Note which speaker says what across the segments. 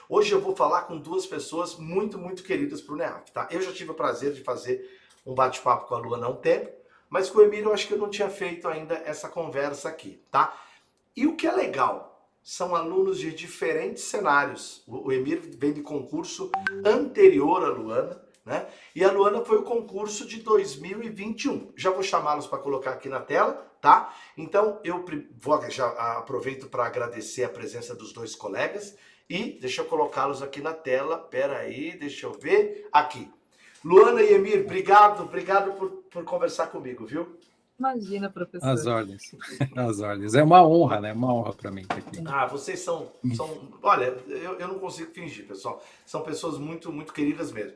Speaker 1: Hoje eu vou falar com duas pessoas muito, muito queridas para o NEAF, tá? Eu já tive o prazer de fazer um bate-papo com a Luana há um tempo, mas com o Emílio eu acho que eu não tinha feito ainda essa conversa aqui, tá? E o que é legal, são alunos de diferentes cenários. O Emílio vem de concurso anterior à Luana, né? E a Luana foi o concurso de 2021. Já vou chamá-los para colocar aqui na tela, tá? Então eu já aproveito para agradecer a presença dos dois colegas e deixa eu colocá-los aqui na tela. Pera aí, deixa eu ver. Aqui. Luana e Emir, obrigado por conversar comigo, viu?
Speaker 2: Imagina, professor.
Speaker 3: As ordens. As ordens. É uma honra, né? Uma honra para mim estar aqui.
Speaker 1: Vocês são olha, eu não consigo fingir, pessoal. São pessoas muito, muito queridas mesmo.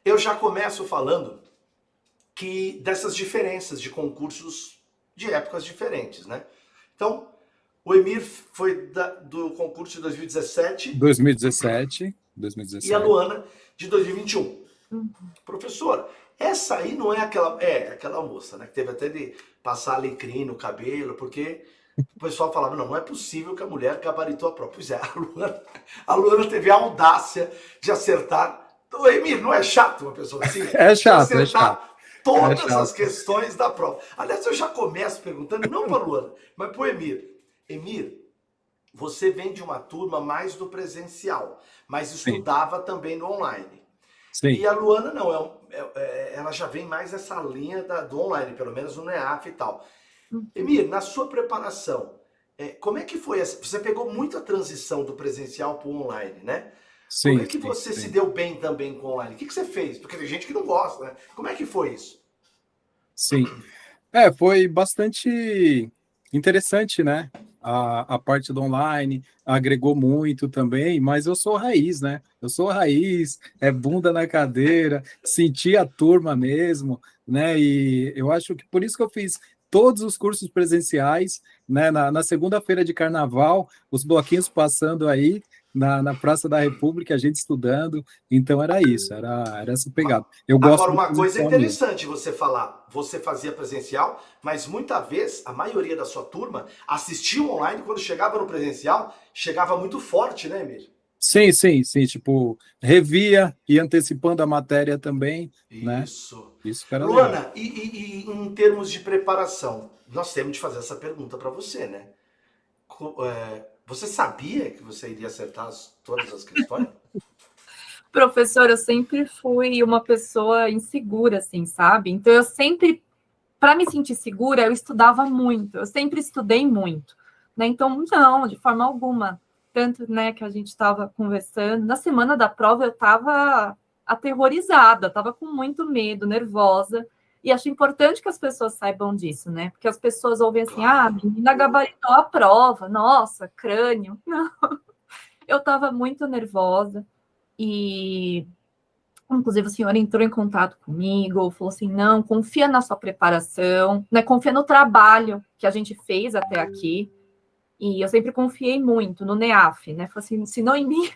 Speaker 1: Eu já começo falando que dessas diferenças de concursos de épocas diferentes, né? Então, o Emir foi do concurso de 2017.
Speaker 3: 2017.
Speaker 1: E a Luana de 2021. Professora, essa aí não é aquela moça, né? Que teve até de passar alecrim no cabelo, porque o pessoal falava, não é possível que a mulher gabaritou a prova. Pois é, a Luana teve a audácia de acertar. O Emir, não é chato uma pessoa assim?
Speaker 3: É chato, é chato.
Speaker 1: Todas as questões da prova. Aliás, eu já começo perguntando, não para a Luana, mas para o Emir. Emir, você vem de uma turma mais do presencial, mas estudava também no online.
Speaker 3: Sim.
Speaker 1: E a Luana não, ela já vem mais nessa linha do online, pelo menos no NEAF e tal. Emir, na sua preparação, como é que foi essa? Você pegou muito a transição do presencial para o online, né?
Speaker 3: Sim,
Speaker 1: como é que você se deu bem também com o online? O que você fez? Porque tem gente que não gosta, né? Como é que foi isso?
Speaker 3: Sim. Foi bastante interessante, né? A parte do online agregou muito também, mas eu sou raiz, né? Eu sou raiz, bunda na cadeira, senti a turma mesmo, né? E eu acho que por isso que eu fiz todos os cursos presenciais, né? Na segunda-feira de carnaval, os bloquinhos passando aí na Praça da República, a gente estudando, então era isso, era essa pegada. Eu gosto.
Speaker 1: Agora, uma coisa interessante você falar, você fazia presencial, mas muita vez, a maioria da sua turma assistia online, quando chegava no presencial, chegava muito forte, né, Emílio?
Speaker 3: Sim, tipo, revia e antecipando a matéria também, né? Isso que era
Speaker 1: Luana,
Speaker 3: legal.
Speaker 1: E em termos de preparação, nós temos de fazer essa pergunta para você, né? Você sabia que você iria acertar todas as questões?
Speaker 2: Professor, eu sempre fui uma pessoa insegura, assim, sabe? Então, eu sempre, para me sentir segura, eu estudava muito. Eu sempre estudei muito, né? Então, não, de forma alguma. Tanto, né, que a gente estava conversando. Na semana da prova, eu estava aterrorizada, estava com muito medo, nervosa. E acho importante que as pessoas saibam disso, né? Porque as pessoas ouvem assim, a menina gabaritou a prova, nossa, crânio. Não. Eu estava muito nervosa e, inclusive, o senhor entrou em contato comigo, falou assim, não, confia na sua preparação, né? Confia no trabalho que a gente fez até aqui. E eu sempre confiei muito no NEAF, né? Falei assim, se não em mim,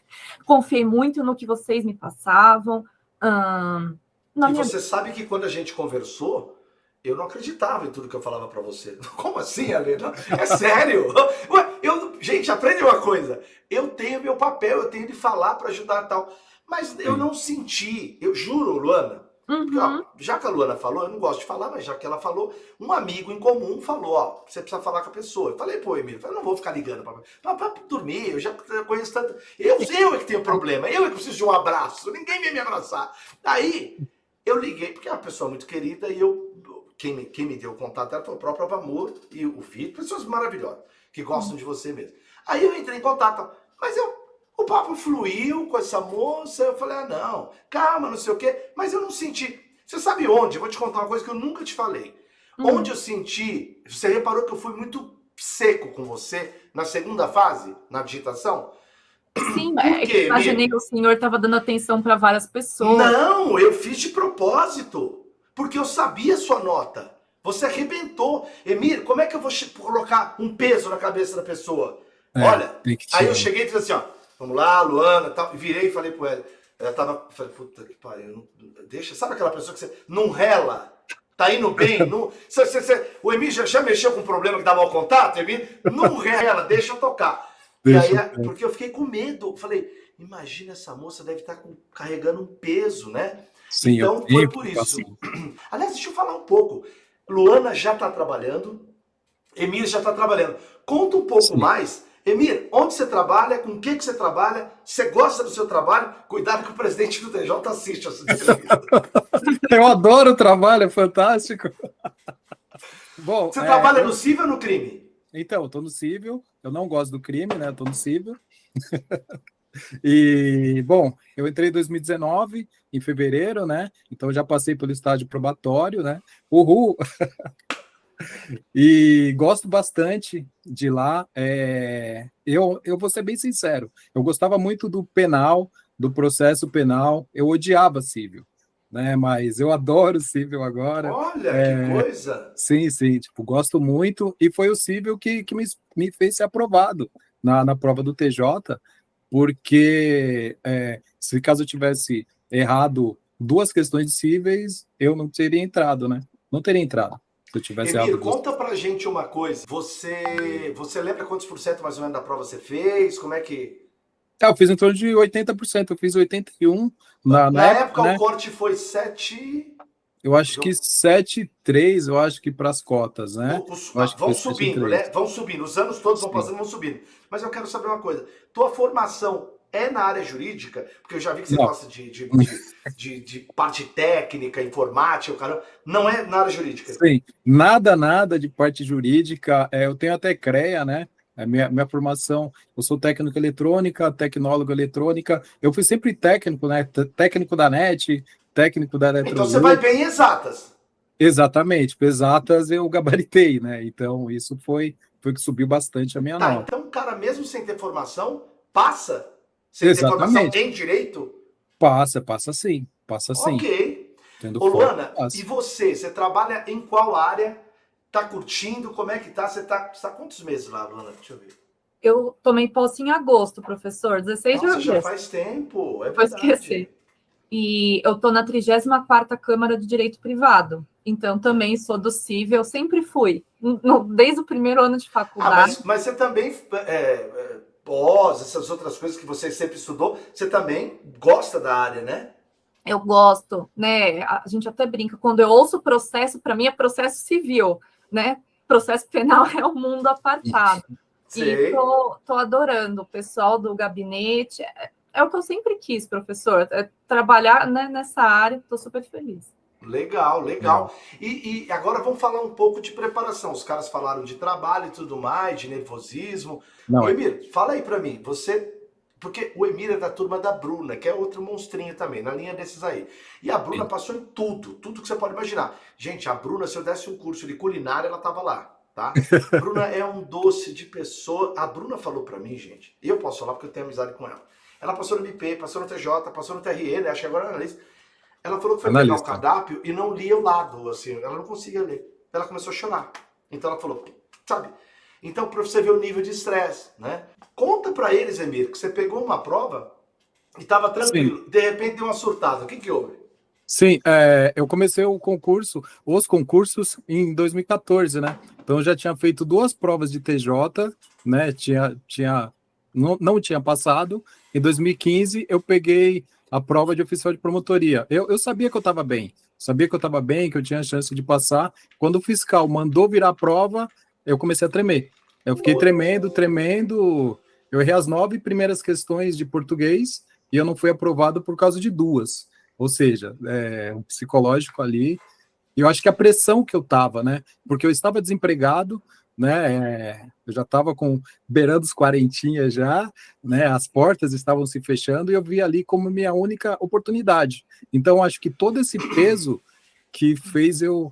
Speaker 2: confiei muito no que vocês me passavam.
Speaker 1: Você sabe que quando a gente conversou, eu não acreditava em tudo que eu falava para você. Como assim, Ale? É sério? Gente, aprende uma coisa. Eu tenho meu papel, eu tenho de falar para ajudar tal. Mas eu não senti, eu juro, Luana. Porque, já que a Luana falou, eu não gosto de falar, mas já que ela falou, um amigo em comum falou, você precisa falar com a pessoa. Eu falei, pô, Emílio, eu não vou ficar ligando para dormir, eu já conheço tanto. Eu é que tenho problema, eu é que preciso de um abraço, ninguém vem me abraçar. Daí, eu liguei, porque é uma pessoa muito querida, e quem me deu o contato dela foi o próprio Amor e o Vitor, pessoas maravilhosas, que gostam de você mesmo. Aí eu entrei em contato, mas o papo fluiu com essa moça, eu falei, não, calma, não sei o quê, mas eu não senti. Você sabe onde? Eu vou te contar uma coisa que eu nunca te falei. Onde eu senti, você reparou que eu fui muito seco com você na segunda fase, na digitação?
Speaker 2: Sim, imaginei que o senhor estava dando atenção para várias pessoas.
Speaker 1: Não, eu fiz de propósito, porque eu sabia a sua nota. Você arrebentou. Emir, como é que eu vou colocar um peso na cabeça da pessoa? Olha, aí eu cheguei e disse assim, vamos lá, Luana, tal, virei e falei pro ela. Ela falei, puta que pariu, deixa, sabe aquela pessoa que você não rela? Tá indo bem? Não, o Emir já mexeu com um problema que dá mau contato, Emir? Não rela, deixa eu tocar. E aí, porque eu fiquei com medo, falei, Imagina, essa moça deve estar carregando um peso, né?
Speaker 3: Sim,
Speaker 1: Então,
Speaker 3: eu
Speaker 1: foi
Speaker 3: sempre
Speaker 1: por
Speaker 3: fico
Speaker 1: isso.
Speaker 3: assim.
Speaker 1: Aliás, deixa eu falar um pouco. Luana já está trabalhando, Emir já está trabalhando. Conta um pouco
Speaker 3: Sim.
Speaker 1: mais. Emir, onde você trabalha? Com o que você trabalha? Você gosta do seu trabalho? Cuidado que o presidente do TJ assiste essa entrevista.
Speaker 3: Eu adoro o trabalho, é fantástico. Bom,
Speaker 1: Você trabalha no civil ou no crime?
Speaker 3: então, eu tô no civil, eu não gosto do crime, né? Eu tô no civil. E, bom, eu entrei em 2019, em fevereiro, né? Então já passei pelo estágio probatório, né? Uhul! E gosto bastante de lá. Eu vou ser bem sincero, eu gostava muito do penal, do processo penal, eu odiava civil, né? Mas eu adoro civil agora.
Speaker 1: Olha, que
Speaker 3: É,
Speaker 1: coisa.
Speaker 3: sim, sim, tipo, gosto muito. E foi o civil que me fez ser aprovado na prova do TJ, porque se caso eu tivesse errado duas questões cíveis, eu não teria entrado, né? Não teria entrado se eu tivesse errado
Speaker 1: Emir,
Speaker 3: duas.
Speaker 1: conta pra gente uma coisa. Você lembra quantos por cento mais ou menos da prova você fez? Como é que...
Speaker 3: Eu fiz em torno de 80%, eu fiz 81% na
Speaker 1: Na
Speaker 3: época,
Speaker 1: época o
Speaker 3: né?
Speaker 1: corte foi 7.
Speaker 3: Eu acho que 7,3, eu acho que para as cotas, né? Eu acho que foi
Speaker 1: Vão
Speaker 3: sete
Speaker 1: subindo,
Speaker 3: três.
Speaker 1: né? Vão subindo. Os anos todos vão
Speaker 3: Sim.
Speaker 1: passando, vão subindo. Mas eu quero saber uma coisa. Tua formação é na área jurídica? Porque eu já vi que você
Speaker 3: Não.
Speaker 1: gosta de parte técnica, informática, o cara. Não é na área jurídica.
Speaker 3: Sim, nada de parte jurídica. Eu tenho até CREA, né? Minha formação, eu sou técnico eletrônica, tecnólogo eletrônica. Eu fui sempre técnico, né? Técnico da NET, técnico da
Speaker 1: Então você vai
Speaker 3: Eletrosul.
Speaker 1: bem em exatas.
Speaker 3: Exatamente, exatas eu gabaritei, né? Então isso foi que subiu bastante a minha
Speaker 1: Tá,
Speaker 3: nota.
Speaker 1: então o cara, mesmo sem ter formação, passa. Sem ter formação
Speaker 3: Exatamente.
Speaker 1: em direito?
Speaker 3: Passa sim, passa sim.
Speaker 1: Ok.
Speaker 3: Tendo
Speaker 1: Ô
Speaker 3: foco,
Speaker 1: Luana, e
Speaker 3: passa.
Speaker 1: você? Você trabalha em qual área? Tá curtindo? Como é que tá? Você tá quantos meses lá, Luana? Deixa eu ver.
Speaker 2: Eu tomei posse em agosto, professor, 16 de
Speaker 1: Nossa, já
Speaker 2: agosto.
Speaker 1: faz tempo, é
Speaker 2: Vou
Speaker 1: verdade.
Speaker 2: esquecer. E eu estou na 34ª Câmara de Direito Privado. Então, também sou do cível, sempre fui. Desde o primeiro ano de
Speaker 1: Ah,
Speaker 2: faculdade.
Speaker 1: mas você também, pós, essas outras coisas que você sempre estudou, você também gosta da área, né?
Speaker 2: Eu gosto, né? A gente até brinca, quando eu ouço processo, para mim é processo civil, né? Processo penal é um mundo apartado. E
Speaker 1: Sei.
Speaker 2: tô adorando o pessoal do gabinete. É o que eu sempre quis, professor, é trabalhar, né, nessa área. Estou super feliz.
Speaker 1: Legal,
Speaker 3: Legal.
Speaker 1: legal. E agora vamos falar um pouco de preparação. Os caras falaram de trabalho e tudo mais, de nervosismo.
Speaker 3: Não
Speaker 1: Ô,
Speaker 3: é.
Speaker 1: Emir, fala aí pra mim, você... Porque o Emir é da turma da Bruna, que é outro monstrinho também, na linha desses aí. E a Bruna
Speaker 3: Sim.
Speaker 1: passou em tudo, tudo que você pode imaginar. Gente, a Bruna, se eu desse um curso de culinária, ela tava lá, tá? Bruna é um doce de pessoa. A Bruna falou pra mim, gente, e eu posso falar porque eu tenho amizade com ela. Ela passou no MP, passou no TJ, passou no TRE, né? Acho que agora é analista. Ela falou que foi pegar o
Speaker 3: Analista.
Speaker 1: cardápio e não lia o lado, assim, ela não conseguia ler. Ela começou a chorar. Então ela falou, sabe? Então, para você ver o nível de estresse, né? Conta para eles, Emir, que você pegou uma prova e estava
Speaker 3: Sim.
Speaker 1: tranquilo. De repente deu uma surtada. O que que houve?
Speaker 3: Sim, eu comecei os concursos em 2014, né? Então eu já tinha feito duas provas de TJ, né? Não tinha passado. Em 2015 eu peguei a prova de oficial de promotoria. Eu sabia que eu estava bem, que eu tinha chance de passar. Quando o fiscal mandou virar a prova, eu comecei a tremer. Eu fiquei tremendo. Eu errei as 9 primeiras questões de português e eu não fui aprovado por causa de duas. Ou seja, um psicológico ali. E eu acho que a pressão que eu estava, né? Porque eu estava desempregado, né? Eu já estava beirando os quarentinha já, né? As portas estavam se fechando e eu vi ali como minha única oportunidade. Então, acho que todo esse peso que fez eu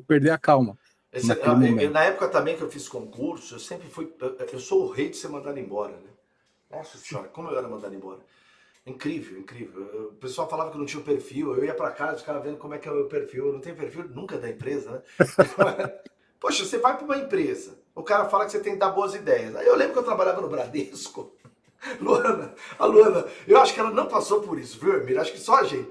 Speaker 3: perder a calma naquele momento.
Speaker 1: Na época também que eu fiz concurso, eu sempre fui. Eu sou o rei de ser mandado embora, né? Nossa senhora, como eu era mandado embora. Incrível, incrível. O pessoal falava que não tinha o perfil, eu ia para casa, ficava vendo como é que é o meu perfil. Eu não tenho perfil nunca da empresa, né? Poxa, você vai para uma empresa, o cara fala que você tem que dar boas ideias. Aí eu lembro que eu trabalhava no Bradesco. A Luana, eu acho que ela não passou por isso, viu, Emir? Acho que só a gente.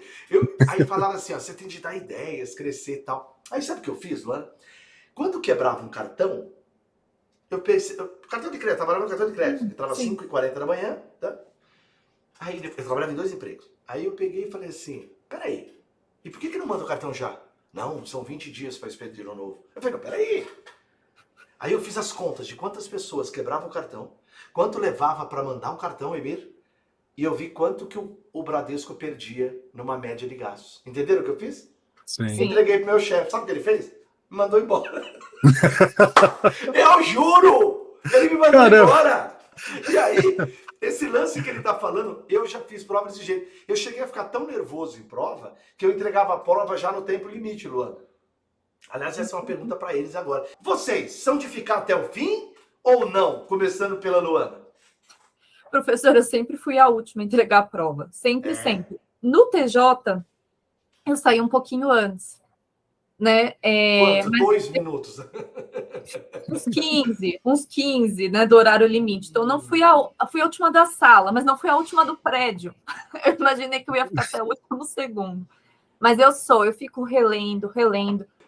Speaker 1: Aí falava assim, ó, você tem de dar ideias, crescer e tal. Aí sabe o que eu fiz, Luana? Quando quebrava um cartão, eu pensei, cartão de crédito, trabalhava no cartão de crédito, entrava às 5h40 da manhã, tá? Aí eu trabalhava em 2 empregos. Aí eu peguei e falei assim, peraí, e por que não manda o cartão já? Não, são 20 dias para expedir um novo. Eu falei, não, peraí. Aí eu fiz as contas de quantas pessoas quebravam o cartão, quanto levava para mandar um cartão, Emir, e eu vi quanto que o Bradesco perdia numa média de gastos. Entenderam o que eu fiz?
Speaker 3: Sim.
Speaker 1: Entreguei pro meu chefe. Sabe o que ele fez? Me mandou embora. Eu juro! Ele me mandou embora. E aí, esse lance que ele tá falando, eu já fiz prova desse jeito. Eu cheguei a ficar tão nervoso em prova que eu entregava a prova já no tempo limite, Luana. Aliás, essa é uma pergunta para eles agora. Vocês são de ficar até o fim ou não? Começando pela Luana.
Speaker 2: Professora, eu sempre fui a última a entregar a prova. Sempre, sempre. No TJ, eu saí um pouquinho antes. Né?
Speaker 1: Quanto? 2 minutos.
Speaker 2: Uns 15, né, do horário limite. Então, não fui a última da sala, mas não fui a última do prédio. Eu imaginei que eu ia ficar até o último segundo. Mas eu fico relendo.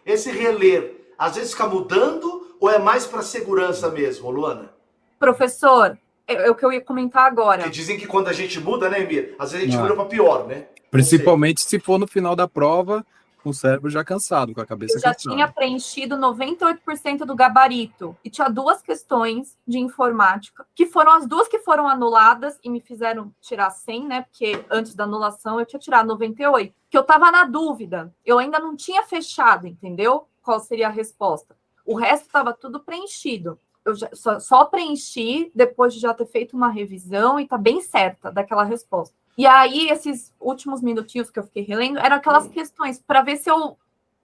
Speaker 1: Esse reler, às vezes fica mudando ou é mais para segurança mesmo, Luana?
Speaker 2: Professor, é o que eu ia comentar agora.
Speaker 1: Que dizem que quando a gente muda, né, Emir? Às vezes a gente muda para pior, né?
Speaker 3: Principalmente se for no final da prova, com o cérebro já cansado, com a cabeça cansada.
Speaker 2: Eu já tinha preenchido 98% do gabarito. E tinha 2 questões de informática, que foram as 2 que foram anuladas e me fizeram tirar 100, né? Porque antes da anulação eu tinha tirado 98. Que eu tava na dúvida. Eu ainda não tinha fechado, entendeu? Qual seria a resposta. O resto estava tudo preenchido. Eu só preenchi depois de já ter feito uma revisão e tá bem certa daquela resposta. E aí, esses últimos minutinhos que eu fiquei relendo, eram aquelas questões para ver se eu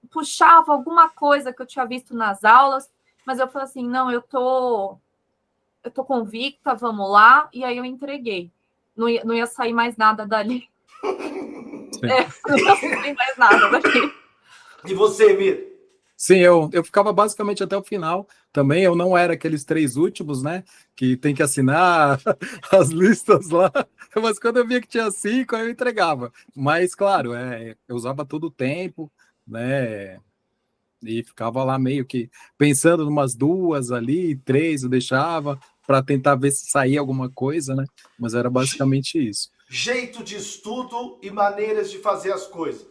Speaker 2: puxava alguma coisa que eu tinha visto nas aulas, mas eu falei assim, não, eu tô convicta, vamos lá, e aí eu entreguei. Não ia sair mais nada dali. Não ia sair mais nada dali.
Speaker 1: E você, Emir?
Speaker 3: Sim, eu ficava basicamente até o final também. Eu não era aqueles 3 últimos, né? Que tem que assinar as listas lá. Mas quando eu via que tinha 5, aí eu entregava. Mas, claro, eu usava todo o tempo, né? E ficava lá meio que pensando em umas 2 ali, 3 eu deixava para tentar ver se saía alguma coisa, né? Mas era basicamente isso.
Speaker 1: Jeito de estudo e maneiras de fazer as coisas.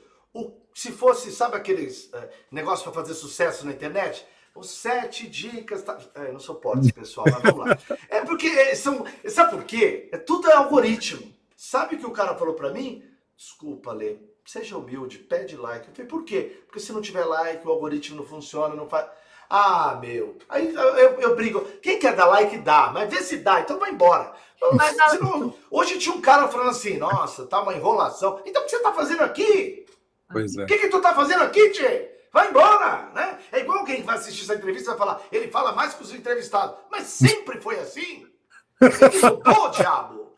Speaker 1: Se fosse, sabe aqueles negócios para fazer sucesso na internet? Os 7 dicas... eu não suporto esse pessoal, mas vamos lá. É porque sabe por quê? Tudo é algoritmo. Sabe o que o cara falou para mim? Desculpa, Lê. Seja humilde, pede like. Eu falei, por quê? Porque se não tiver like, o algoritmo não funciona, não faz... Ah, meu. Aí eu brigo. Quem quer dar like, dá. Mas vê se dá, então vai embora. Mas, hoje tinha um cara falando assim, nossa, tá uma enrolação. Então o que você tá fazendo aqui?
Speaker 3: Pois é.
Speaker 1: O que tu tá fazendo aqui, tchê? Vai embora, né? É igual quem vai assistir essa entrevista vai falar, ele fala mais que os entrevistados. Mas sempre foi assim? Ele mudou, diabo?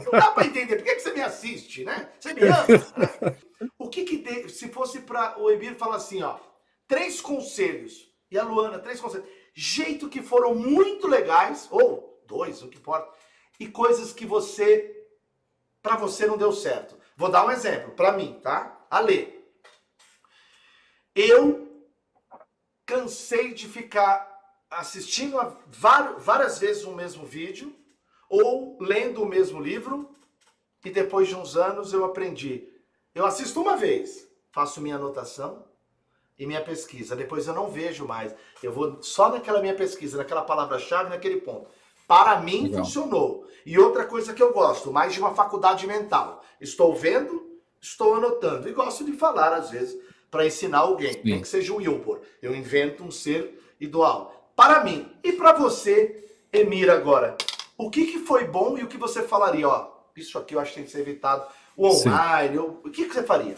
Speaker 1: Não dá pra entender. Por que você me assiste, né? Você me ama, né? O que se fosse para o Emir falar assim, ó, 3 conselhos, e a Luana, 3 conselhos, jeito que foram muito legais, ou 2, o que importa, e coisas que para você não deu certo. Vou dar um exemplo, para mim, tá? Ale, eu cansei de ficar assistindo várias vezes o mesmo vídeo ou lendo o mesmo livro e depois de uns anos eu aprendi. Eu assisto uma vez, faço minha anotação e minha pesquisa. Depois eu não vejo mais. Eu vou só naquela minha pesquisa, naquela palavra-chave, naquele ponto. Para mim, funcionou. E outra coisa que eu gosto, mais de uma faculdade mental. Estou vendo, estou anotando. E gosto de falar, às vezes, para ensinar alguém. Nem que seja um Wilbur. Eu invento um ser e dou aula. Para mim. E para você, Emir, agora. O que foi bom e o que você falaria? Ó, isso aqui eu acho que tem que ser evitado. O online, o que você faria?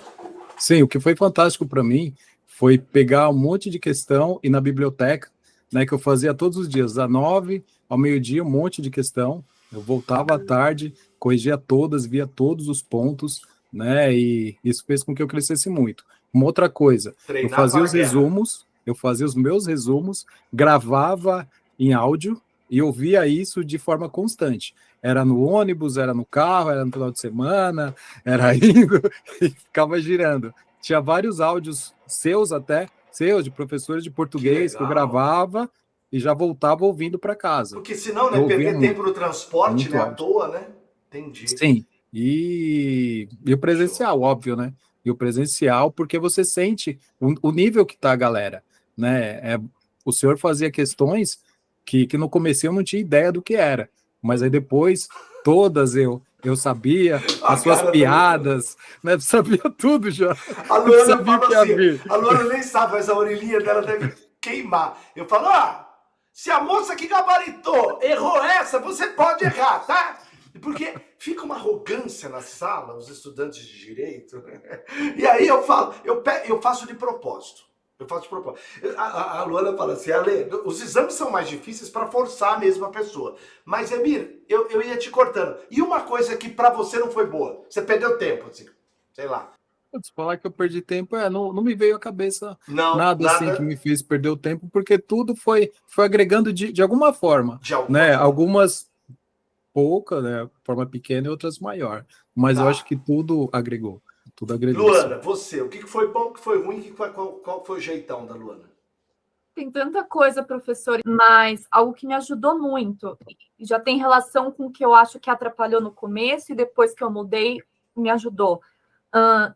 Speaker 3: Sim, o que foi fantástico para mim foi pegar um monte de questão e na biblioteca, né, que eu fazia todos os dias, das 9 ao meio-dia, um monte de questão. Eu voltava à tarde, corrigia todas, via todos os pontos, né, e isso fez com que eu crescesse muito. Uma outra coisa, eu fazia os resumos, eu fazia os meus resumos, gravava em áudio e ouvia isso de forma constante. Era no ônibus, era no carro, era no final de semana, era indo e ficava girando. Tinha vários áudios seus de professores de português que eu gravava e já voltava ouvindo para casa.
Speaker 1: Porque senão, né, perder tempo no transporte, né, à toa, né? Entendi.
Speaker 3: Sim, E o presencial, óbvio, né? E o presencial, porque você sente o nível que tá a galera, né? O senhor fazia questões que no começo eu não tinha ideia do que era, mas aí depois todas eu sabia,
Speaker 1: A
Speaker 3: as suas
Speaker 1: cara dele.
Speaker 3: piadas, né? Sabia tudo já.
Speaker 1: A
Speaker 3: Eu
Speaker 1: Luana
Speaker 3: sabia
Speaker 1: fala
Speaker 3: que ia
Speaker 1: assim,
Speaker 3: vir.
Speaker 1: a Luana nem sabe, mas a orelhinha dela deve queimar. Eu falo, se a moça que gabaritou errou essa, você pode errar, tá? Porque fica uma arrogância na sala, os estudantes de direito. E aí eu falo, eu faço de propósito. Eu faço de propósito. A Luana fala assim, Ale, os exames são mais difíceis para forçar a mesma pessoa. Mas, Emir, eu ia te cortando. E uma coisa que para você não foi boa? Você perdeu tempo, assim, sei lá.
Speaker 3: Putz, falar que eu perdi tempo, não me veio à cabeça
Speaker 1: Não,
Speaker 3: nada assim que
Speaker 1: nada
Speaker 3: me fez perder o tempo, porque tudo foi agregando de alguma forma,
Speaker 1: de alguma
Speaker 3: né?
Speaker 1: forma.
Speaker 3: Algumas pouca, né? Forma pequena e outras maior. Mas eu acho
Speaker 1: Tá.
Speaker 3: que tudo agregou, sim.
Speaker 1: Luana, você, o que foi bom, o que foi ruim, qual foi o jeitão da Luana?
Speaker 2: Tem tanta coisa, professor, mas algo que me ajudou muito, já tem relação com o que eu acho que atrapalhou no começo e depois que eu mudei, me ajudou.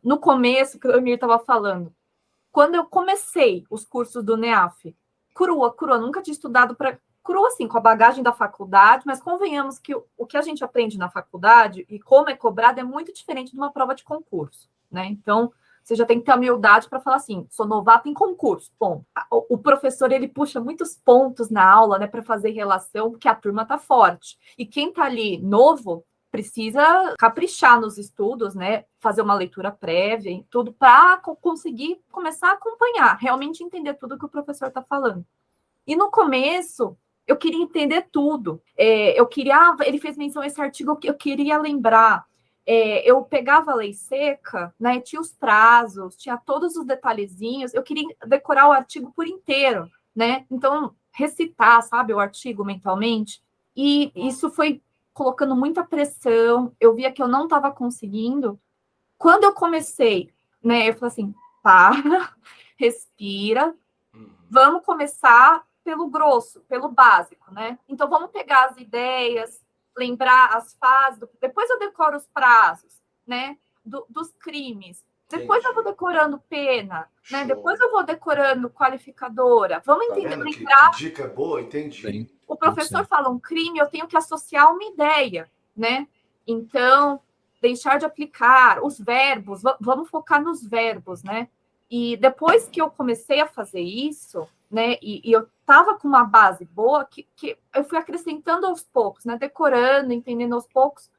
Speaker 2: No começo, que o Emir estava falando, quando eu comecei os cursos do NEAF, crua, nunca tinha estudado para crua, assim, com a bagagem da faculdade, mas convenhamos que o que a gente aprende na faculdade e como é cobrado é muito diferente de uma prova de concurso, né? Então, você já tem que ter a humildade para falar assim, sou novato em concurso, bom. O professor, ele puxa muitos pontos na aula, né, para fazer relação, porque a turma tá forte. E quem tá ali novo, precisa caprichar nos estudos, né? Fazer uma leitura prévia e tudo para conseguir começar a acompanhar, realmente entender tudo que o professor está falando. E no começo, eu queria entender tudo. Ele fez menção a esse artigo que eu queria lembrar. Eu pegava a lei seca, né? Tinha os prazos, tinha todos os detalhezinhos. Eu queria decorar o artigo por inteiro, né? Então, recitar, sabe, o artigo mentalmente. E isso foi colocando muita pressão. Eu via que eu não estava conseguindo. Quando eu comecei, né? Eu falei assim, para, respira, vamos começar pelo grosso, pelo básico, né? Então, vamos pegar as ideias, lembrar as fases, depois eu decoro os prazos, né? Dos crimes. Depois eu vou decorando pena, né? Depois eu vou decorando qualificadora. Vamos entender,
Speaker 1: Tá
Speaker 2: lembrar.
Speaker 1: Que dica boa, entendi.
Speaker 3: Sim,
Speaker 2: O professor
Speaker 3: sim.
Speaker 2: fala um crime, eu tenho que associar uma ideia, né? Então, deixar de aplicar os verbos, vamos focar nos verbos, né? E depois que eu comecei a fazer isso, né, e eu estava com uma base boa, que eu fui acrescentando aos poucos, né, decorando, entendendo aos poucos,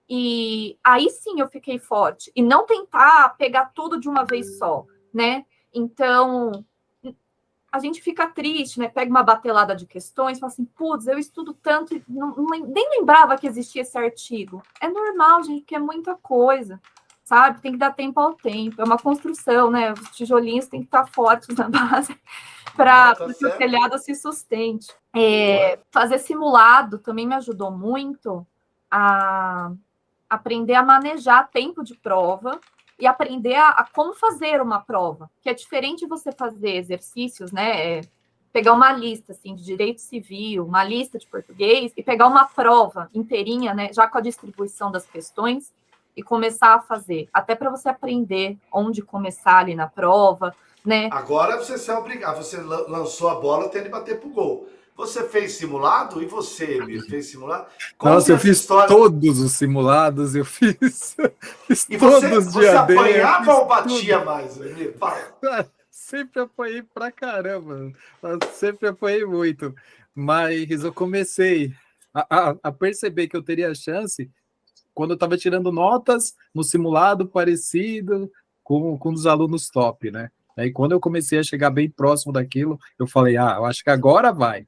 Speaker 2: e aí sim eu fiquei forte. E não tentar pegar tudo de uma vez só, né? Então, a gente fica triste, né? Pega uma batelada de questões, fala assim, putz, eu estudo tanto e nem lembrava que existia esse artigo. É normal, gente, porque é muita coisa, sabe? Tem que dar tempo ao tempo. É uma construção, né? Os tijolinhos têm que estar fortes na base para que o telhado se sustente. Fazer simulado também me ajudou muito a aprender a manejar tempo de prova e aprender a como fazer uma prova, que é diferente você fazer exercícios, né? Pegar uma lista assim de direito civil, uma lista de português e pegar uma prova inteirinha, né? Já com a distribuição das questões e começar a fazer, até para você aprender onde começar ali na prova, né?
Speaker 1: Agora você é obrigado, você lançou a bola, tem que bater pro gol. Você fez simulado? E você, Emir, fez simulado?
Speaker 3: Nossa, eu fiz todos os simulados, eu fiz
Speaker 1: e
Speaker 3: todos
Speaker 1: você apanhava ou
Speaker 3: tudo.
Speaker 1: batia mais, Emir? Fala.
Speaker 3: Sempre apanhei pra caramba, sempre apanhei muito, mas eu comecei a perceber que eu teria chance quando eu estava tirando notas no simulado parecido com os alunos top, né? Aí quando eu comecei a chegar bem próximo daquilo, eu falei, eu acho que agora vai.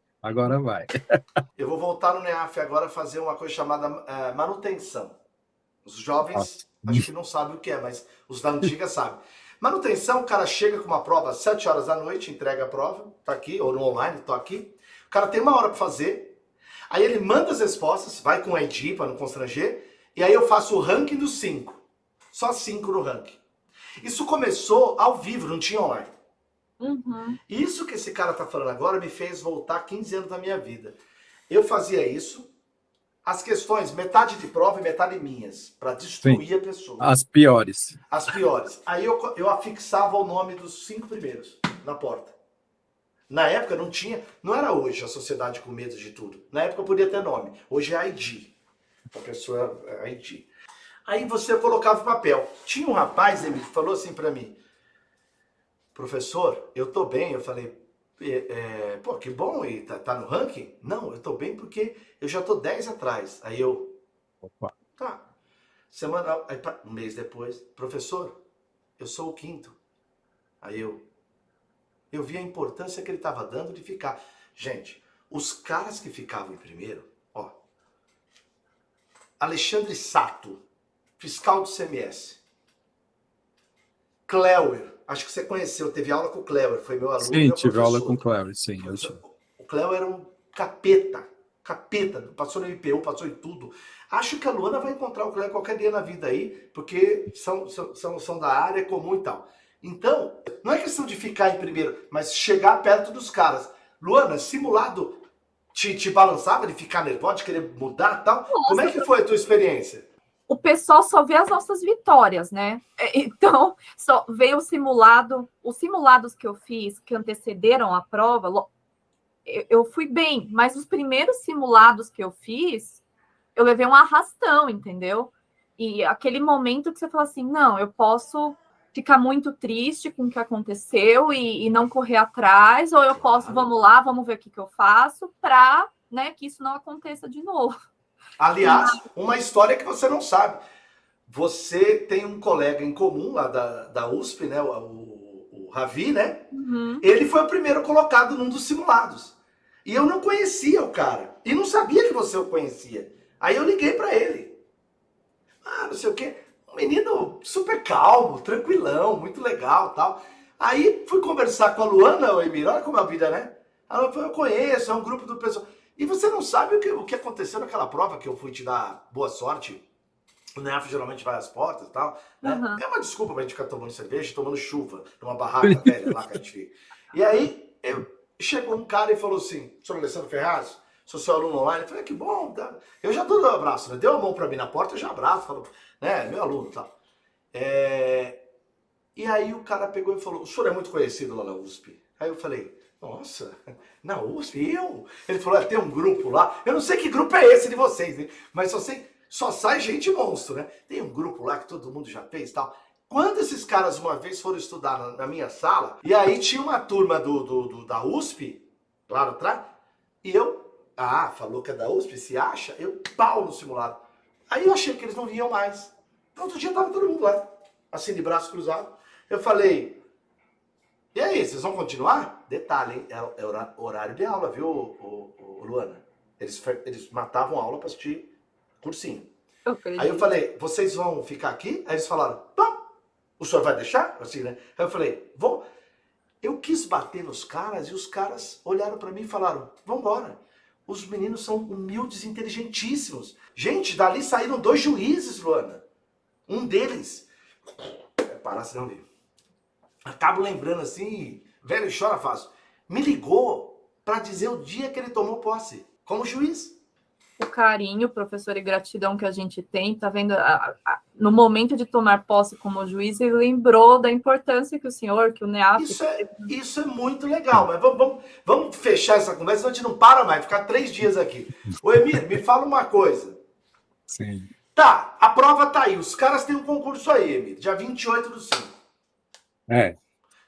Speaker 1: Eu vou voltar no NEAF agora fazer uma coisa chamada manutenção. Os jovens, acho que não sabem o que é, mas os da antiga sabem. Manutenção, o cara chega com uma prova às 7 horas da noite, entrega a prova, tá aqui, ou no online, tô aqui. O cara tem 1 hora para fazer, aí ele manda as respostas, vai com o ID para não constranger, e aí eu faço o ranking dos 5. Só 5 no ranking. Isso começou ao vivo, não tinha online.
Speaker 2: Uhum.
Speaker 1: Isso que esse cara tá falando agora me fez voltar 15 anos da minha vida. Eu fazia isso, as questões, metade de prova e metade minhas, para destruir a pessoa.
Speaker 3: As piores.
Speaker 1: As piores. Aí eu afixava o nome dos 5 primeiros na porta. Na época não tinha, não era hoje a sociedade com medo de tudo. Na época podia ter nome. Hoje é ID. A pessoa é ID. Aí você colocava o papel. Tinha um rapaz, Emílio, que falou assim para mim: professor, eu tô bem. Eu falei, pô, que bom, e tá no ranking? Não, eu tô bem porque eu já tô 10 atrás. Aí eu,
Speaker 3: Opa.
Speaker 1: tá. Aí, um mês depois, professor, eu sou o 5º. Aí eu vi a importância que ele estava dando de ficar. Gente, os caras que ficavam em primeiro, ó, Alexandre Sato, fiscal do CMS. Cleuer, acho que você conheceu, teve aula com o Cleuer, foi meu aluno.
Speaker 3: Sim, tive aula com o Cleuer, sim.
Speaker 1: O Cleuer era um capeta, passou no MPU, passou em tudo. Acho que a Luana vai encontrar o Cleuer qualquer dia na vida aí, porque são da área comum e tal. Então, não é questão de ficar em primeiro, mas chegar perto dos caras. Luana, simulado te balançava de ficar nervosa, de querer mudar e tal? Nossa, como é que foi a tua experiência?
Speaker 2: O pessoal só vê as nossas vitórias, né? Então, só vê o simulado, os simulados que eu fiz, que antecederam a prova, eu fui bem, mas os primeiros simulados que eu fiz, eu levei um arrastão, entendeu? E aquele momento que você fala assim, não, eu posso ficar muito triste com o que aconteceu e não correr atrás, ou eu posso, vamos lá, vamos ver o que eu faço para, né, que isso não aconteça de novo.
Speaker 1: Aliás, uma história que você não sabe. Você tem um colega em comum lá da USP, né, o Ravi, né?
Speaker 2: Uhum.
Speaker 1: Ele foi o primeiro colocado num dos simulados. E eu não conhecia o cara. E não sabia que você o conhecia. Aí eu liguei para ele. Não sei o quê. Um menino super calmo, tranquilão, muito legal, tal. Aí fui conversar com a Luana, o Emir, olha como é a vida, né? Ela falou, eu conheço, é um grupo do pessoal. E você não sabe o que aconteceu naquela prova que eu fui te dar boa sorte. O NEAF geralmente vai às portas e tal. Né?
Speaker 2: Uhum.
Speaker 1: É uma desculpa pra gente ficar tomando cerveja e tomando chuva numa barraca velha lá que a gente fica. E aí chegou um cara e falou assim, senhor Alessandro Ferraz, sou seu aluno online. Eu falei, que bom. Tá? Eu já dou um abraço, né? Deu a mão pra mim na porta, eu já abraço, falo, né, meu aluno e tal. E aí o cara pegou e falou, o senhor é muito conhecido lá na USP. Aí eu falei, nossa, na USP, eu? Ele falou, tem um grupo lá, eu não sei que grupo é esse de vocês, né? Mas só sai gente monstro, né? Tem um grupo lá que todo mundo já fez e tal. Quando esses caras uma vez foram estudar na minha sala, e aí tinha uma turma da USP, lá atrás, e eu, falou que é da USP, se acha? Eu, pau no simulado. Aí eu achei que eles não vinham mais. No outro dia tava todo mundo lá, assim, de braço cruzado. Eu falei, e aí, vocês vão continuar? Detalhe, hein? É horário de aula, viu, Luana? Eles matavam a aula para assistir cursinho. Aí eu falei, vocês vão ficar aqui? Aí eles falaram, não, o senhor vai deixar? Assim, né? Aí eu falei, vou. Eu quis bater nos caras e os caras olharam para mim e falaram, vambora. Os meninos são humildes e inteligentíssimos. Gente, dali saíram 2 juízes, Luana. Um deles, parar senão livro. Acabo lembrando assim, velho chora fácil. Me ligou para dizer o dia que ele tomou posse, como juiz.
Speaker 2: O carinho, professor, e gratidão que a gente tem, tá vendo? No momento de tomar posse como juiz, ele lembrou da importância que o senhor, que o NEAF...
Speaker 1: Isso é muito legal, mas vamos fechar essa conversa, senão a gente não para mais, ficar 3 dias aqui. Ô Emir, me fala uma coisa.
Speaker 3: Sim.
Speaker 1: Tá, a prova tá aí, os caras têm um concurso aí, Emir, dia 28/5.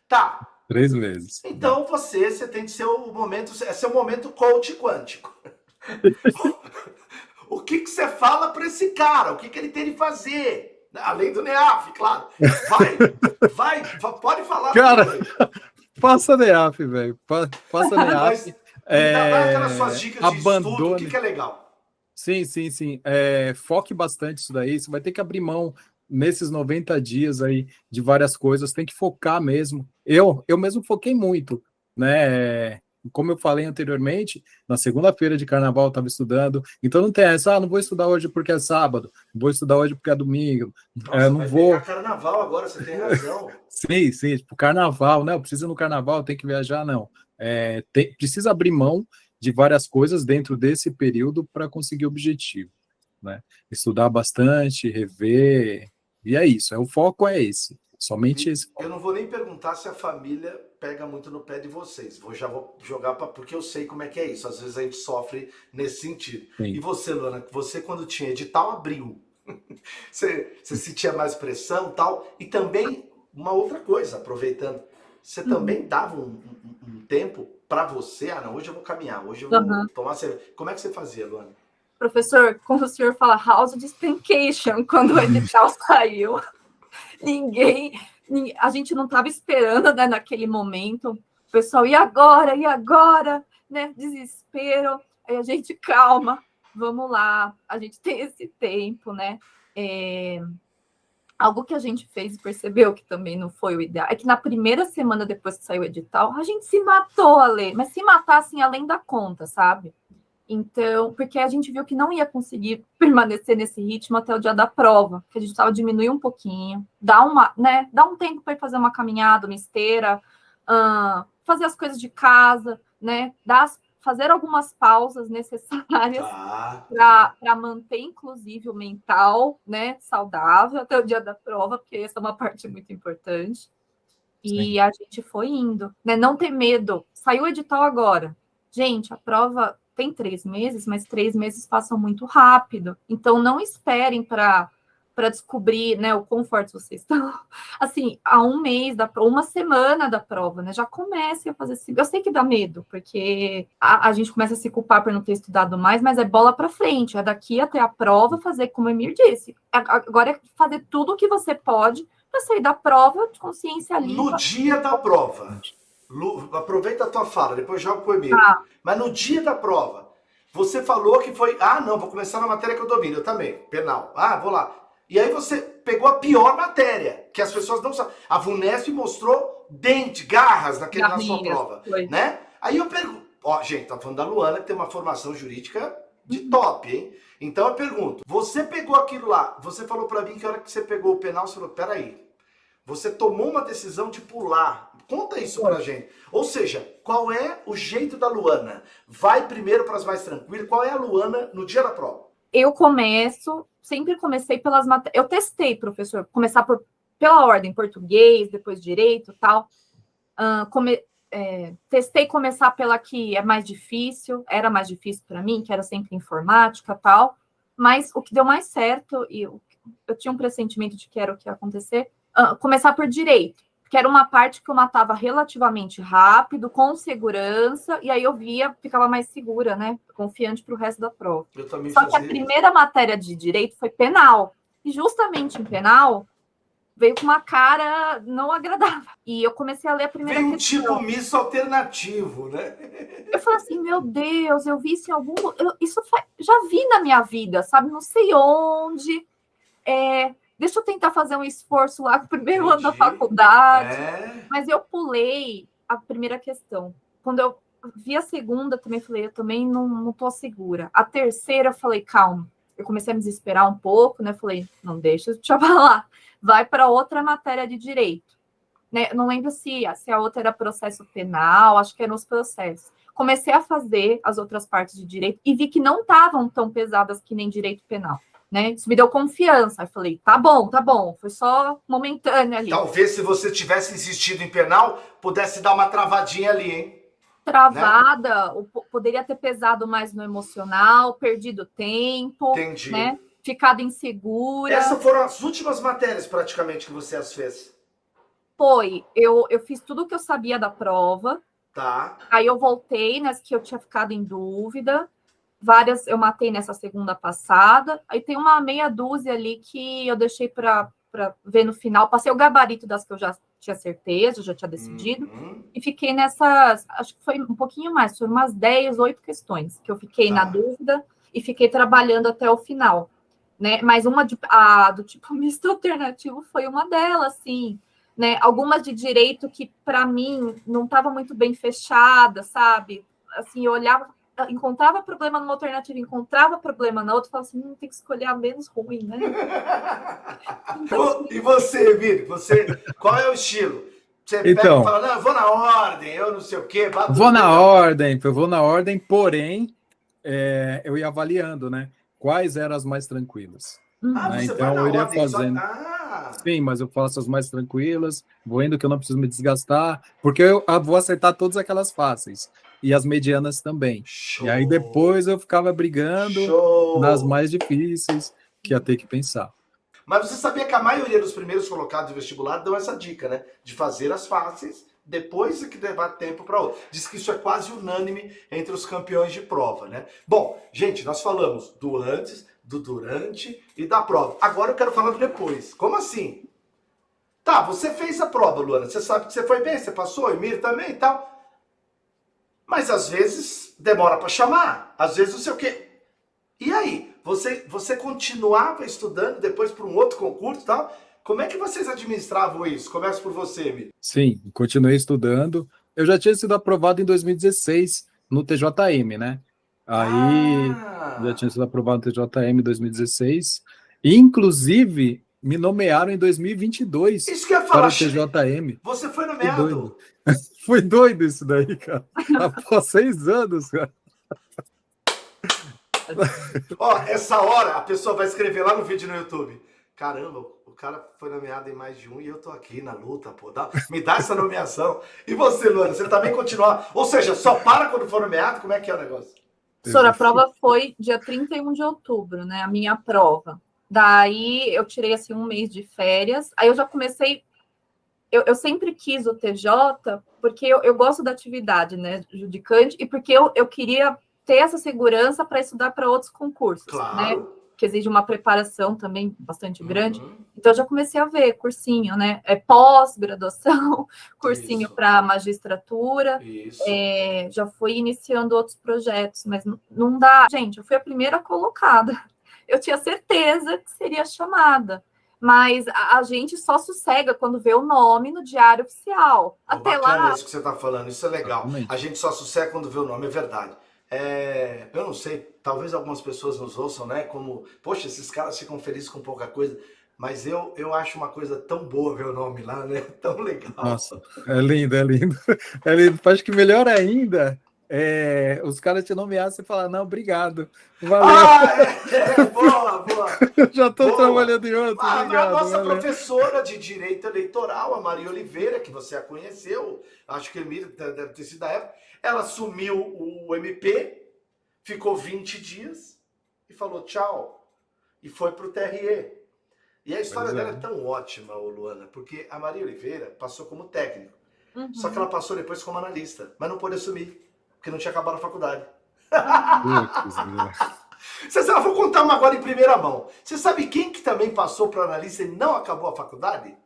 Speaker 1: Tá.
Speaker 3: 3 meses.
Speaker 1: Então você tem que ser o momento, é seu momento coach quântico. O que você fala para esse cara? O que ele tem de fazer? Além do NEAF, claro. Vai, pode falar.
Speaker 3: Cara, faça NEAF, velho. Faça NEAF.
Speaker 1: Dá aquelas suas dicas
Speaker 3: abandone.
Speaker 1: De estudo, o que é legal.
Speaker 3: Sim. Foque bastante isso daí. Você vai ter que abrir mão nesses 90 dias aí de várias coisas. Tem que focar mesmo. Eu mesmo foquei muito, né? Como eu falei anteriormente, na segunda-feira de carnaval eu estava estudando, então não tem essa, não vou estudar hoje porque é sábado, não vou estudar hoje porque é domingo.
Speaker 1: Nossa,
Speaker 3: não vou.
Speaker 1: Carnaval agora, você tem razão.
Speaker 3: Sim, tipo, carnaval, né? Eu preciso ir no carnaval, tem que viajar, não. Precisa abrir mão de várias coisas dentro desse período para conseguir o objetivo, né? Estudar bastante, rever, e é isso. O foco é esse. Somente esse foco.
Speaker 1: Eu não vou nem perguntar se a família pega muito no pé de vocês. Já vou jogar porque eu sei como é que é isso. Às vezes a gente sofre nesse sentido.
Speaker 3: Sim.
Speaker 1: E você, Luana, você quando tinha edital abriu, você sentia mais pressão e tal? E também uma outra coisa, aproveitando, você também dava um tempo para você? Ah, não, hoje eu vou caminhar, hoje eu vou tomar cerveja. Como é que você fazia, Luana?
Speaker 2: Professor, como o senhor fala, house de staycation, quando o edital saiu. A gente não estava esperando, né, naquele momento. O pessoal, e agora, né? Desespero. Aí a gente, calma, vamos lá, a gente tem esse tempo, né? Algo que a gente fez e percebeu que também não foi o ideal é que na primeira semana depois que saiu o edital, a gente se matou, Ale, mas se matar assim além da conta, sabe? Então, porque a gente viu que não ia conseguir permanecer nesse ritmo até o dia da prova, que a gente precisava diminuir um pouquinho, dar um tempo para ir fazer uma caminhada, uma esteira, fazer as coisas de casa, né? Fazer algumas pausas necessárias para manter, inclusive, o mental, né, saudável até o dia da prova, porque essa é uma parte muito importante. E a gente foi indo, né? Não ter medo. Saiu o edital agora. Gente, a prova tem 3 meses, mas 3 meses passam muito rápido. Então, não esperem para descobrir, né, o quão fortes vocês estão. Assim, há 1 mês, uma semana da prova, né? Já comecem a fazer assim. Eu sei que dá medo, porque a gente começa a se culpar por não ter estudado mais, mas é bola para frente. É daqui até a prova fazer, como o Emir disse. Agora é fazer tudo o que você pode para sair da prova de consciência limpa.
Speaker 1: No dia da prova, aproveita a tua fala, depois joga pro Emir. Mas no dia da prova, você falou que foi, não, vou começar na matéria que eu domino, eu também, penal. Vou lá. E aí você pegou a pior matéria, que as pessoas não sabem. A VUNESP mostrou garras na sua prova, né? Aí eu pergunto, gente, tá falando da Luana, que tem uma formação jurídica de top, hein? Então eu pergunto, você pegou aquilo lá, você falou pra mim que a hora que você pegou o penal, você falou, peraí, você tomou uma decisão de pular. Conta isso pra gente. Ou seja, qual é o jeito da Luana? Vai primeiro para as mais tranquilas, qual é a Luana no dia da prova?
Speaker 2: Eu sempre comecei pelas matérias. Eu testei, professor, começar pela ordem, português, depois direito, tal. Testei começar pela que é mais difícil, era mais difícil para mim, que era sempre informática, tal. Mas o que deu mais certo, e eu tinha um pressentimento de que era o que ia acontecer, começar por direito, que era uma parte que eu matava relativamente rápido, com segurança, e aí eu ficava mais segura, né? Confiante para o resto da prova. Só que a primeira matéria de direito foi penal. E justamente em penal, veio com uma cara não agradável. E eu comecei a ler a primeira questão.
Speaker 1: Veio um tipo misto alternativo, né?
Speaker 2: Eu falei assim, meu Deus, eu vi isso em algum... já vi na minha vida, sabe? Não sei onde. Deixa eu tentar fazer um esforço lá no primeiro ano da faculdade. Mas eu pulei a primeira questão. Quando eu vi a segunda, também falei, eu também não tô segura. A terceira, eu falei, calma. Eu comecei a me desesperar um pouco, né? Falei, não deixa eu te abalar. Vai para outra matéria de direito. Né? Eu não lembro se a outra era processo penal, acho que eram os processos. Comecei a fazer as outras partes de direito e vi que não estavam tão pesadas que nem direito penal. Né? Isso me deu confiança. Aí falei, tá bom, foi só momentâneo ali.
Speaker 1: Talvez se você tivesse insistido em penal, pudesse dar uma travadinha ali, hein?
Speaker 2: Travada, né? Poderia ter pesado mais no emocional, perdido tempo.
Speaker 1: Entendi.
Speaker 2: Né? Ficado insegura.
Speaker 1: Essas foram as últimas matérias praticamente que você as fez?
Speaker 2: Foi. Eu fiz tudo o que eu sabia da prova.
Speaker 1: Tá.
Speaker 2: Aí eu voltei nas que eu tinha ficado em dúvida. Várias eu matei nessa segunda passada. Aí tem uma meia dúzia ali que eu deixei para ver no final. Passei o gabarito das que eu já tinha certeza, já tinha decidido. E fiquei nessas, acho que foi um pouquinho mais, foram umas 10, 8 questões que eu fiquei na dúvida e fiquei trabalhando até o final. Né? Mas uma do tipo misto alternativo foi uma delas, assim. Né? Algumas de direito que, para mim, não estava muito bem fechada, sabe? Assim, eu olhava, encontrava problema numa alternativa, encontrava problema na outra, falava assim, tem que escolher a menos ruim, né?
Speaker 1: Então, e você, Emir? Qual é o estilo? Você pega e fala, não, eu vou na ordem, eu não sei o quê.
Speaker 3: Vou na ordem, porém, eu ia avaliando, né? Quais eram as mais tranquilas. Né?
Speaker 1: Você
Speaker 3: Então,
Speaker 1: vai na
Speaker 3: eu iria
Speaker 1: ordem,
Speaker 3: fazendo. Sim, mas eu faço as mais tranquilas, vou indo que eu não preciso me desgastar, porque eu vou acertar todas aquelas fáceis, e as medianas também.
Speaker 1: Show.
Speaker 3: E aí depois eu ficava brigando nas mais difíceis, que ia ter que pensar.
Speaker 1: Mas você sabia que a maioria dos primeiros colocados de vestibular dão essa dica, né? De fazer as fáceis, depois é que levar tempo para outra. Diz que isso é quase unânime entre os campeões de prova, né? Bom, gente, nós falamos do antes, do durante e da prova. Agora eu quero falar do depois. Como assim? Tá, você fez a prova, Luana. Você sabe que você foi bem, você passou, Emir também e tal. Mas às vezes demora para chamar. Às vezes não sei o quê. E aí? Você continuava estudando depois para um outro concurso e tal? Como é que vocês administravam isso? Começa por você, Emir.
Speaker 3: Sim, continuei estudando. Eu já tinha sido aprovado em 2016 no TJM, né? Aí já tinha sido aprovado no TJM em 2016. E, inclusive, me nomearam em 2022
Speaker 1: isso que eu ia
Speaker 3: para
Speaker 1: falar,
Speaker 3: o TJM.
Speaker 1: Você foi nomeado?
Speaker 3: Foi doido isso daí, cara. Após 6 anos, cara.
Speaker 1: Ó, essa hora a pessoa vai escrever lá no vídeo no YouTube. Caramba, o cara foi nomeado em mais de um e eu tô aqui na luta, pô. Me dá essa nomeação. E você, Luana, você também continua? Ou seja, só para quando for nomeado? Como é que é o negócio?
Speaker 2: Professora, a prova foi dia 31 de outubro, né? A minha prova. Daí eu tirei assim um mês de férias. Aí eu já comecei. Eu sempre quis o TJ porque eu gosto da atividade, né? Judicante, e porque eu queria ter essa segurança para estudar para outros concursos,
Speaker 1: claro,
Speaker 2: né? Que exige uma preparação também bastante grande. Então, eu já comecei a ver cursinho, né? Pós-graduação, cursinho para magistratura. Já fui iniciando outros projetos, mas não dá. Gente, eu fui a primeira colocada. Eu tinha certeza que seria chamada. Mas a gente só sossega quando vê o nome no Diário Oficial. Até lá.
Speaker 1: Isso que você está falando, isso é legal. A gente só sossega quando vê o nome, é verdade. Eu não sei, talvez algumas pessoas nos ouçam, né? Como, poxa, esses caras ficam felizes com pouca coisa. Mas eu acho uma coisa tão boa ver o nome lá, né? Tão legal.
Speaker 3: Nossa, é lindo, é lindo. É lindo. Acho que melhor ainda. Os caras te nomeassem e falar, não, obrigado, valeu.
Speaker 1: Boa.
Speaker 3: Já estou trabalhando em outro, obrigado.
Speaker 1: A nossa professora de Direito Eleitoral, a Maria Oliveira, que você a conheceu, acho que Emília deve ter sido da época, ela assumiu o MP, ficou 20 dias e falou tchau, e foi para o TRE. E a história dela é tão ótima, Luana, porque a Maria Oliveira passou como técnico, só que ela passou depois como analista, mas não pôde assumir, porque não tinha acabado a faculdade. Vou contar uma agora em primeira mão. Você sabe quem que também passou para analista e não acabou a faculdade?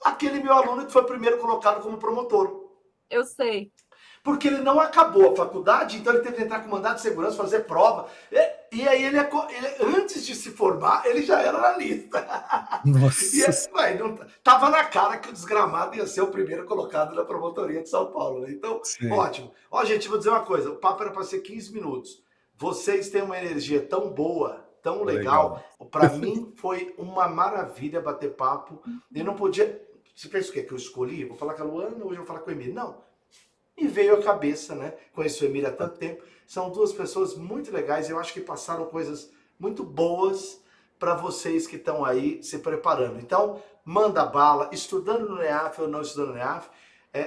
Speaker 1: Aquele meu aluno que foi primeiro colocado como promotor.
Speaker 2: Eu sei.
Speaker 1: Porque ele não acabou a faculdade, então ele teve que entrar com mandado de segurança, fazer prova. E aí ele antes de se formar, ele já era analista.
Speaker 3: Nossa.
Speaker 1: Tava na cara que o desgramado ia ser o primeiro colocado na promotoria de São Paulo. Né? Então, ótimo. Ó, gente, vou dizer uma coisa. O papo era para ser 15 minutos. Vocês têm uma energia tão boa, tão legal. Para mim foi uma maravilha bater papo. Eu não podia... Você pensa o quê? Que eu escolhi? Vou falar com a Luana ou hoje eu vou falar com o Emílio? Não. E veio a cabeça, né? Conheço o Emílio há tanto tempo. São duas pessoas muito legais. Eu acho que passaram coisas muito boas para vocês que estão aí se preparando. Então, manda bala. Estudando no NEAF ou não estudando no NEAF,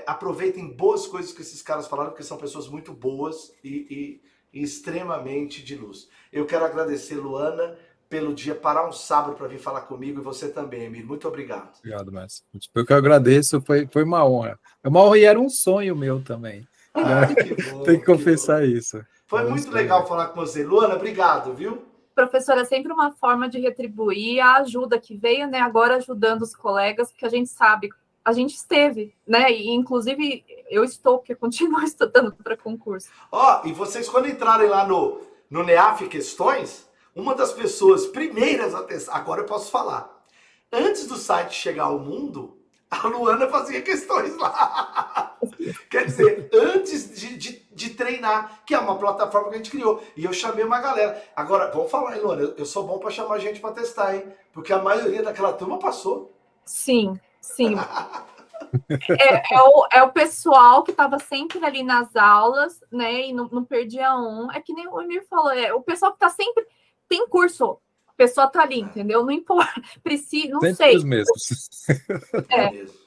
Speaker 1: aproveitem boas coisas que esses caras falaram, porque são pessoas muito boas e extremamente de luz. Eu quero agradecer, Luana, pelo dia parar um sábado para vir falar comigo, e você também, Emílio. Muito obrigado.
Speaker 3: Obrigado, Márcio. Eu que agradeço, foi uma honra. É uma honra e era um sonho meu também.
Speaker 1: Que bom,
Speaker 3: tem que confessar isso.
Speaker 1: Foi muito legal falar com você. Luana, obrigado, viu?
Speaker 2: Professora, é sempre uma forma de retribuir a ajuda que veio, né? Agora ajudando os colegas, porque a gente sabe, a gente esteve, né? E inclusive eu estou, porque eu continuo estudando para concurso.
Speaker 1: E vocês quando entrarem lá no NEAF Questões, uma das pessoas primeiras a testar, agora eu posso falar, antes do site chegar ao mundo, a Luana fazia questões lá. Quer dizer, antes de treinar, que é uma plataforma que a gente criou. E eu chamei uma galera. Agora, vamos falar, hein, Luana? Eu sou bom para chamar gente para testar, hein? Porque a maioria daquela turma passou.
Speaker 2: Sim. É o pessoal que estava sempre ali nas aulas, né? E não perdia um. É que nem o Emir falou, o pessoal que está sempre. Tem curso, a pessoa está ali, entendeu? Não importa, precisa, não
Speaker 3: Sempre
Speaker 2: sei.
Speaker 3: os mesmos.
Speaker 1: Mesmo.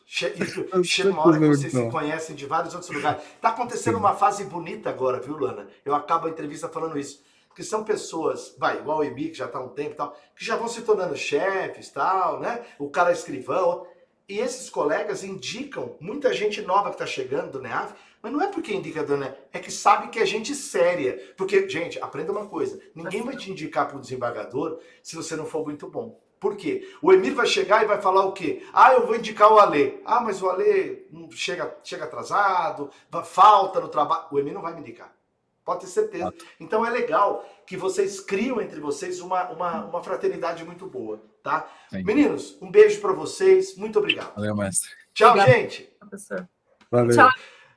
Speaker 1: Chega uma hora que vocês se conhecem de vários outros lugares. Está acontecendo uma fase bonita agora, viu, Lana? Eu acabo a entrevista falando isso. Porque são pessoas, igual o Emir, que já está há um tempo e tal, que já vão se tornando chefes e tal, né? O cara é escrivão. E esses colegas indicam muita gente nova que está chegando do NEAF, mas não é porque indica do NEAF, é que sabe que é gente séria. Porque, gente, aprenda uma coisa, ninguém vai te indicar para o desembargador se você não for muito bom. Por quê? O Emir vai chegar e vai falar o quê? Eu vou indicar o Alê. Mas o Alê chega atrasado, falta no trabalho. O Emir não vai me indicar. Pode ter certeza. Então é legal que vocês criam entre vocês uma fraternidade muito boa, tá?
Speaker 3: Sim.
Speaker 1: Meninos, um beijo para vocês. Muito obrigado.
Speaker 3: Valeu, mestre.
Speaker 1: Tchau,
Speaker 2: Obrigada,
Speaker 1: gente.
Speaker 2: professor.
Speaker 3: Valeu.
Speaker 2: Tchau.